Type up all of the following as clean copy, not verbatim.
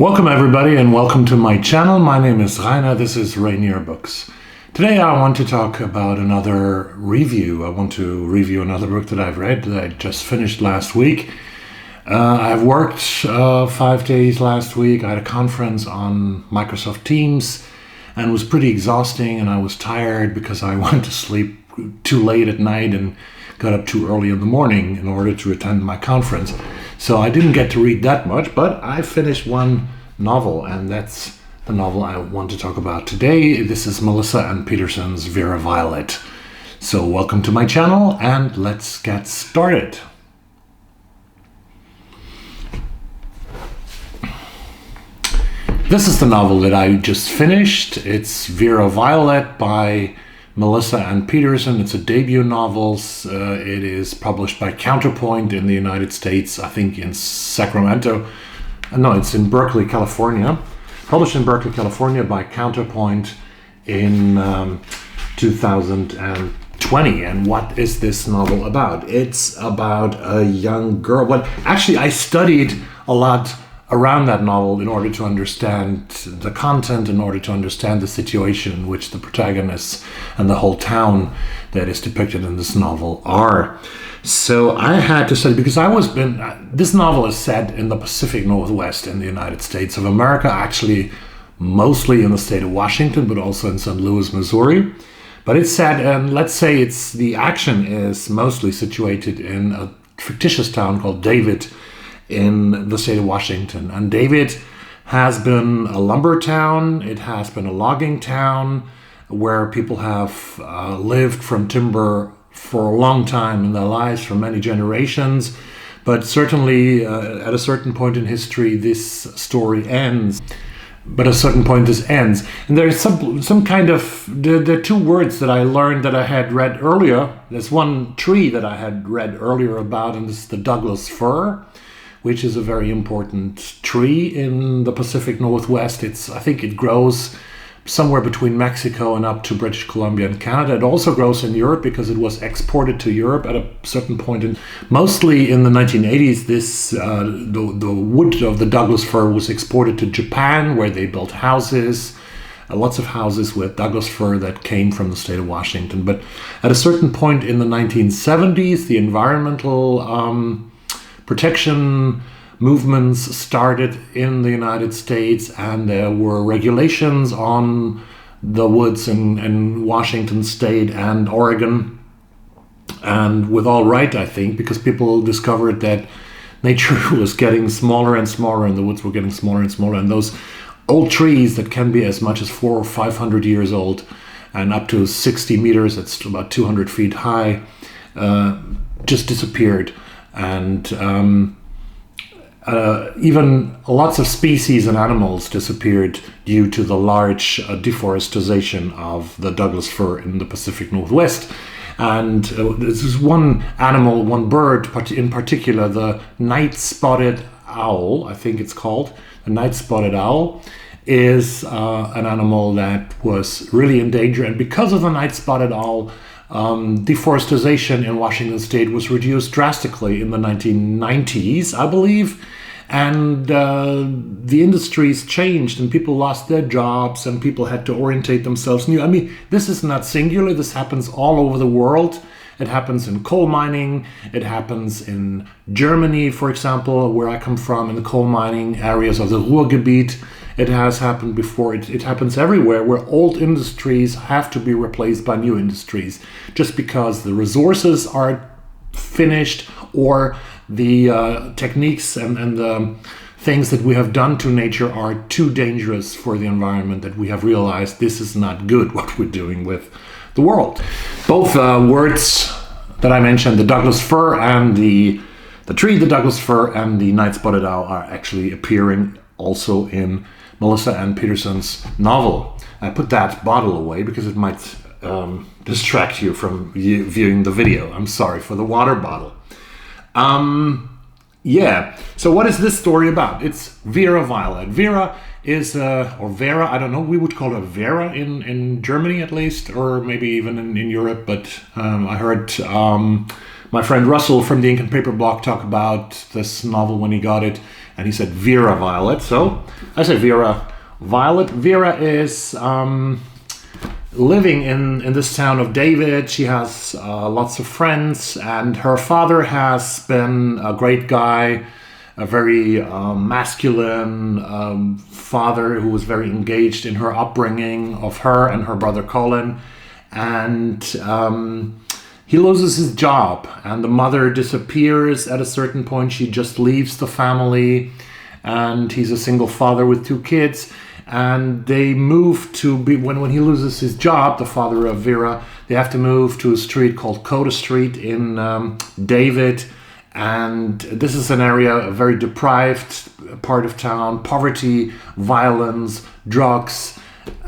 Welcome everybody and welcome to my channel. My name is Rainer, this is Rainierbooks. Today I want to talk about another review. I want to review another book that I've read that I just finished last week. I've worked 5 days last week. I had a conference on Microsoft Teams and it was pretty exhausting, and I was tired because I went to sleep too late at night and got up too early in the morning in order to attend my conference. So I didn't get to read that much, but I finished one novel, and that's the novel I want to talk about today. This is Melissa and Peterson's Vera Violet. So welcome to my channel and let's get started. This is the novel that I just finished. It's Vera Violet by Melissa and Peterson. It's a debut novel. It is published by Counterpoint in the United States, I think in Sacramento. No, it's in Berkeley, California. Published in Berkeley, California by Counterpoint in 2020. And what is this novel about? It's about a young girl. Well, actually, I studied a lot around that novel in order to understand the content, in order to understand the situation in which the protagonists and the whole town that is depicted in this novel are. So I had to study, because this novel is set in the Pacific Northwest in the United States of America, actually mostly in the state of Washington, but also in St. Louis, Missouri. But it's set, and let's say the action is mostly situated in a fictitious town called David in the state of Washington. And David has been a lumber town, it has been a logging town where people have lived from timber for a long time in their lives, for many generations. But certainly at a certain point in history, this story ends. But at a certain point this ends. And there's some kind of, there are two words that I learned that I had read earlier. There's one tree that I had read earlier about, and this is the Douglas fir, which is a very important tree in the Pacific Northwest. I think it grows somewhere between Mexico and up to British Columbia and Canada. It also grows in Europe because it was exported to Europe at a certain point. Mostly in the 1980s, the wood of the Douglas fir was exported to Japan, where they built houses, lots of houses with Douglas fir that came from the state of Washington. But at a certain point in the 1970s, the environmental protection movements started in the United States, and there were regulations on the woods in Washington state and Oregon, and with all right, I think, because people discovered that nature was getting smaller and smaller and the woods were getting smaller and smaller, and those old trees that can be as much as 400 or 500 years old and up to 60 meters, that's about 200 feet high, just disappeared. And even lots of species and animals disappeared due to the large deforestation of the Douglas fir in the Pacific Northwest. And this is one animal, one bird in particular, the night-spotted owl, I think it's called. The night-spotted owl is an animal that was really in danger. And because of the night-spotted owl, deforestation in Washington state was reduced drastically in the 1990s, I believe, and the industries changed and people lost their jobs and people had to orientate themselves new. I mean, this is not singular, this happens all over the world. It happens in coal mining, it happens in Germany, for example, where I come from, in the coal mining areas of the Ruhrgebiet. It has happened before. It happens everywhere where old industries have to be replaced by new industries just because the resources are finished, or the techniques and the things that we have done to nature are too dangerous for the environment, that we have realized this is not good what we're doing with the world. Both words that I mentioned, the Douglas fir and the tree, the Douglas fir and the night-spotted owl, are actually appearing also in Melissa and Peterson's novel. I put that bottle away because it might distract you from viewing the video. I'm sorry for the water bottle. Yeah, so what is this story about? It's Vera Violet. Vera is, or Vera, I don't know, we would call her Vera in Germany at least, or maybe even in Europe, but I heard my friend Russell from the Ink and Paper blog talk about this novel when he got it, and he said Vera Violet. So I say Vera Violet. Vera is living in this town of David. She has lots of friends, and her father has been a great guy, a very masculine father who was very engaged in her upbringing of her and her brother Colin. And he loses his job, and the mother disappears at a certain point. She just leaves the family, and he's a single father with 2 kids. And they move to be, when he loses his job, the father of Vera, they have to move to a street called Coda Street in David. And this is an area, a very deprived part of town, poverty, violence, drugs,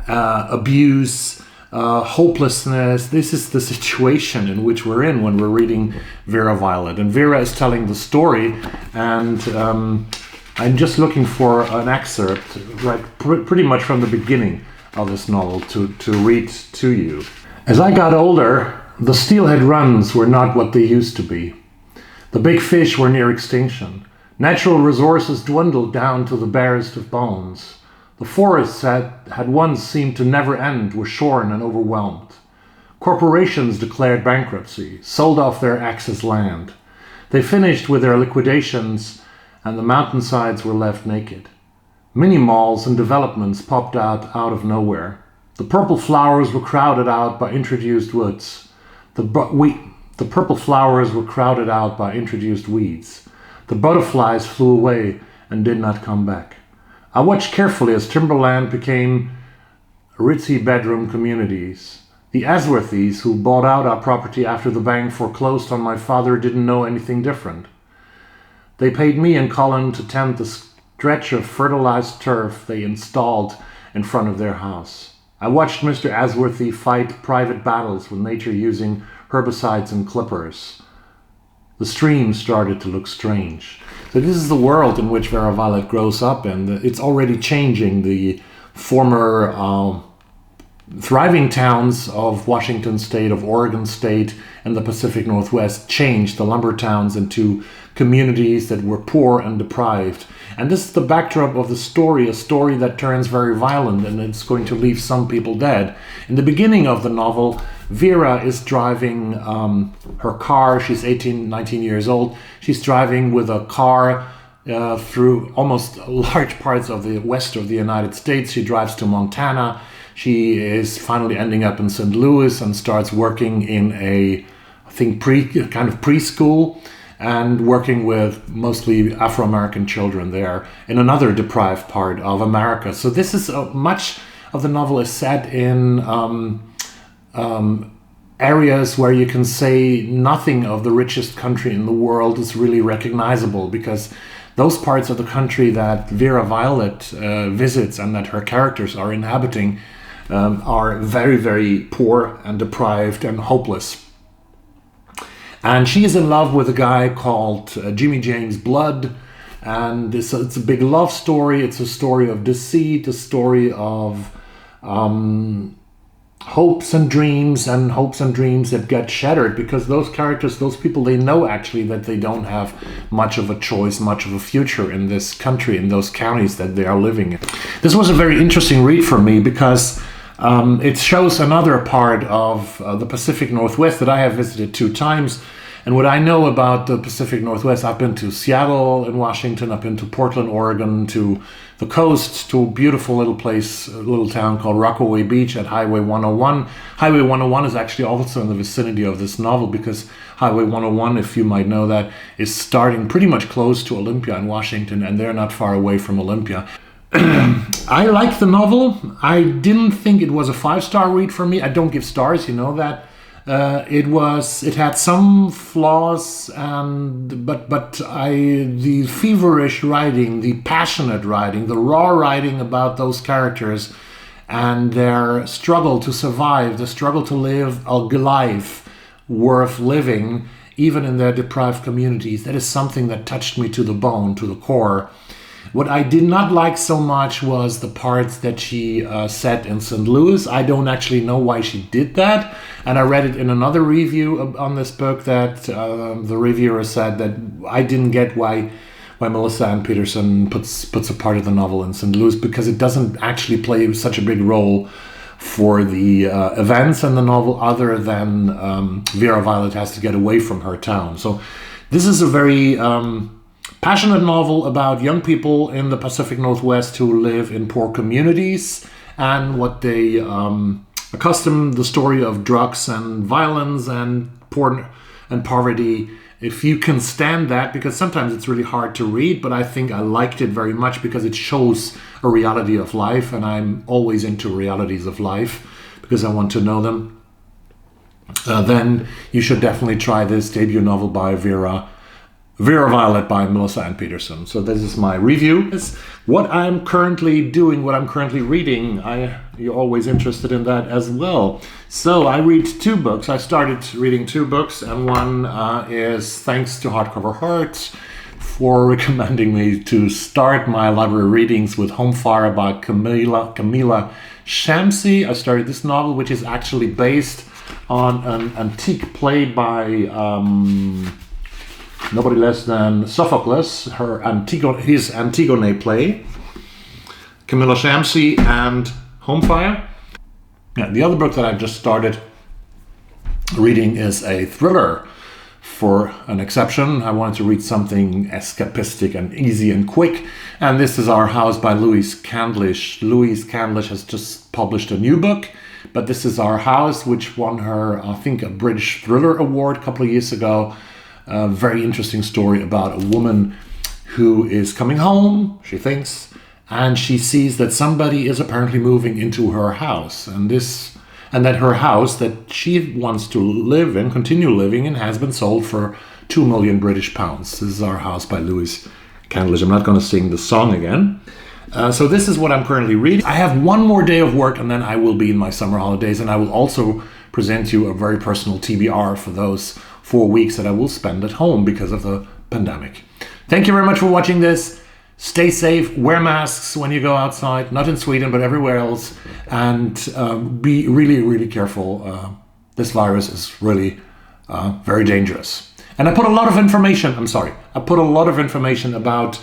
abuse, hopelessness. This is the situation in which we're in when we're reading Vera Violet. And Vera is telling the story, and I'm just looking for an excerpt, right, pretty much from the beginning of this novel to read to you. As I got older, the steelhead runs were not what they used to be. The big fish were near extinction. Natural resources dwindled down to the barest of bones. The forests that had once seemed to never end were shorn and overwhelmed. Corporations declared bankruptcy, sold off their excess land. They finished with their liquidations, and the mountainsides were left naked. Mini-malls and developments popped out of nowhere. The purple flowers were crowded out by introduced woods. The purple flowers were crowded out by introduced weeds. The butterflies flew away and did not come back. I watched carefully as timberland became ritzy bedroom communities. The Asworthys, who bought out our property after the bank foreclosed on my father, didn't know anything different. They paid me and Colin to tend the stretch of fertilized turf they installed in front of their house. I watched Mr. Asworthy fight private battles with nature using herbicides and clippers. The stream started to look strange. So this is the world in which Vera Violet grows up, and it's already changing. The former thriving towns of Washington State, of Oregon State, and the Pacific Northwest changed the lumber towns into communities that were poor and deprived. And this is the backdrop of the story, a story that turns very violent, and it's going to leave some people dead. In the beginning of the novel, Vera is driving her car. She's 18, 19 years old. She's driving with a car through almost large parts of the west of the United States. She drives to Montana. She is finally ending up in St. Louis and starts working in a, I think, kind of preschool, and working with mostly Afro-American children there in another deprived part of America. So this is much of the novel is set in areas where you can say nothing of the richest country in the world is really recognizable, because those parts of the country that Vera Violet visits and that her characters are inhabiting are very, very poor and deprived and hopeless. And she is in love with a guy called Jimmy James Blood, and it's a big love story. It's a story of deceit, a story of hopes and dreams that get shattered, because those characters, those people, they know actually that they don't have much of a choice, much of a future in this country, in those counties that they are living in. This was a very interesting read for me, because it shows another part of the Pacific Northwest that I have visited 2 times. And what I know about the Pacific Northwest, I've been to Seattle in Washington, I've been to Portland, Oregon, to the coast, to a beautiful little place, a little town called Rockaway Beach at Highway 101. Highway 101 is actually also in the vicinity of this novel, because Highway 101, if you might know that, is starting pretty much close to Olympia in Washington, and they're not far away from Olympia. I like the novel. I didn't think it was a 5-star read for me. I don't give stars, you know that. It had some flaws, but the feverish writing, the passionate writing, the raw writing about those characters and their struggle to survive, the struggle to live a life worth living, even in their deprived communities, that is something that touched me to the bone, to the core. What I did not like so much was the parts that she set in St. Louis. I don't actually know why she did that. And I read it in another review on this book that the reviewer said that I didn't get why by Melissa and Peterson puts a part of the novel in St. Louis, because it doesn't actually play such a big role for the events in the novel, other than Vera Violet has to get away from her town. So this is a very passionate novel about young people in the Pacific Northwest who live in poor communities, and what they accustom the story of drugs and violence and porn and poverty. If you can stand that, because sometimes it's really hard to read, but I think I liked it very much because it shows a reality of life, and I'm always into realities of life because I want to know them. Then you should definitely try this debut novel by Vera Violet by Melissa and Peterson. So this is my review. It's what I'm currently doing, what I'm currently reading. You're always interested in that as well. So I read 2 books. I started reading 2 books, and one is thanks to Hardcover Heart for recommending me to start my library readings with Home Fire by Camila Shamsi. I started this novel, which is actually based on an antique play by nobody less than Sophocles, his Antigone play, Camilla Shamsi, and Home Fire. Yeah, the other book that I've just started reading is a thriller, for an exception. I wanted to read something escapistic and easy and quick, and this is Our House by Louise Candlish. Louise Candlish has just published a new book, but this is Our House, which won her, I think, a British Thriller Award a couple of years ago. A very interesting story about a woman who is coming home, she thinks, and she sees that somebody is apparently moving into her house, and that her house that she wants to live in, continue living in, has been sold for 2 million British pounds. This is Our House by Louise Candlish. I'm not going to sing the song again. So this is what I'm currently reading. I have one more day of work, and then I will be in my summer holidays, and I will also present you a very personal TBR for those 4 weeks that I will spend at home because of the pandemic. Thank you very much for watching this. Stay safe, wear masks when you go outside, not in Sweden, but everywhere else, and be really, really careful. This virus is really very dangerous. And I put a lot of information, about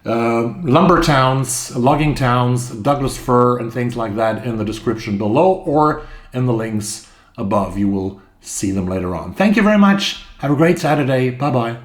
lumber towns, logging towns, Douglas fir, and things like that in the description below, or in the links above. You will see them later on. Thank you very much. Have a great Saturday. Bye-bye.